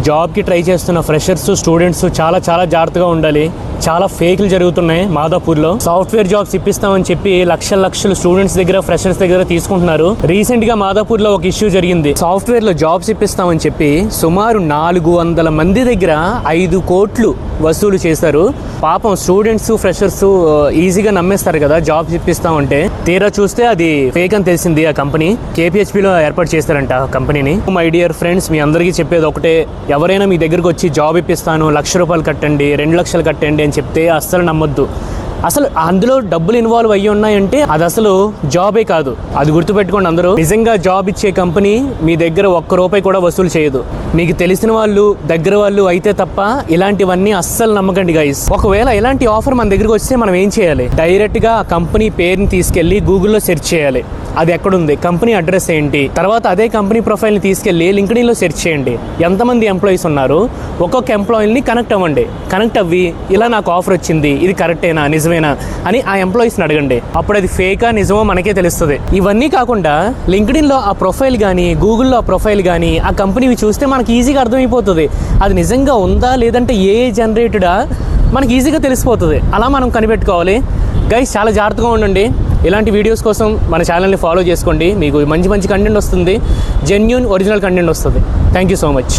జాబ్కి ట్రై చేస్తున్న freshers students చాలా జాగ్రత్తగా ఉండాలి. చాలా ఫేక్లు జరుగుతున్నాయి మాదాపూర్లో. సాఫ్ట్వేర్ జాబ్స్ ఇప్పిస్తామని చెప్పి లక్షలు స్టూడెంట్స్ దగ్గర ఫ్రెషర్స్ దగ్గర తీసుకుంటున్నారు. రీసెంట్ గా మాదాపూర్లో ఒక ఇష్యూ జరిగింది. సాఫ్ట్వేర్ లో జాబ్స్ ఇప్పిస్తామని చెప్పి సుమారు 400 మంది దగ్గర 5 కోట్లు వసూలు చేశారు. పాపం స్టూడెంట్స్ ఫ్రెషర్స్ ఈజీగా నమ్మేస్తారు కదా జాబ్స్ ఇప్పిస్తామంటే. తీరా చూస్తే అది ఫేక్ అని తెలిసింది. ఆ కంపెనీ KPHPలో ఏర్పాటు చేస్తారంట ఆ కంపెనీని. మై డియర్ ఫ్రెండ్స్, మీ అందరికీ చెప్పేది ఒకటే, ఎవరైనా మీ దగ్గరకు వచ్చి జాబ్ ఇప్పిస్తాను, ₹1,00,000 కట్టండి, 2 లక్షలు కట్టండి అని చెప్తే అస్సలు నమ్మొద్దు. అసలు అందులో డబ్బులు ఇన్వాల్వ్ అయ్యి ఉన్నాయంటే అది అసలు జాబే కాదు. అది గుర్తుపెట్టుకోండి అందరూ. నిజంగా జాబ్ ఇచ్చే కంపెనీ మీ దగ్గర ₹1 కూడా వసూలు చేయదు. మీకు తెలిసిన వాళ్ళు దగ్గర వాళ్ళు అయితే తప్ప ఇలాంటివన్నీ అస్సలు నమ్మకండి గైస్. ఒకవేళ ఇలాంటి ఆఫర్ మన దగ్గరకు వస్తే మనం ఏం చేయాలి? డైరెక్ట్గా ఆ కంపెనీ పేరుని తీసుకెళ్లి గూగుల్లో సెర్చ్ చేయాలి. అది ఎక్కడుంది, కంపెనీ అడ్రస్ ఏంటి, తర్వాత అదే కంపెనీ ప్రొఫైల్ని తీసుకెళ్లి లింక్డ్ఇన్లో సెర్చ్ చేయండి. ఎంతమంది ఎంప్లాయీస్ ఉన్నారు, ఒక్కొక్క ఎంప్లాయీని కనెక్ట్ అవ్వండి. కనెక్ట్ అవ్వి ఇలా నాకు ఆఫర్ వచ్చింది, ఇది కరెక్టేనా నిజమేనా అని ఆ ఎంప్లాయీస్ని అడగండి. అప్పుడు అది ఫేకా నిజమో మనకే తెలుస్తుంది. ఇవన్నీ కాకుండా లింక్డ్ఇన్లో ఆ ప్రొఫైల్ కానీ గూగుల్లో ఆ ప్రొఫైల్ కానీ ఆ కంపెనీవి చూస్తే మనకి ఈజీగా అర్థమైపోతుంది అది నిజంగా ఉందా లేదంటే ఏ జనరేటెడా మనకి ఈజీగా తెలిసిపోతుంది. అలా మనం కనిపెట్టుకోవాలి గైస్. చాలా జాగ్రత్తగా ఉండండి. ఇలాంటి వీడియోస్ కోసం మన ఛానల్ని ఫాలో చేసుకోండి. మీకు మంచి కంటెంట్ వస్తుంది, జెన్యూన్ ఒరిజినల్ కంటెంట్ వస్తుంది. Thank you so much.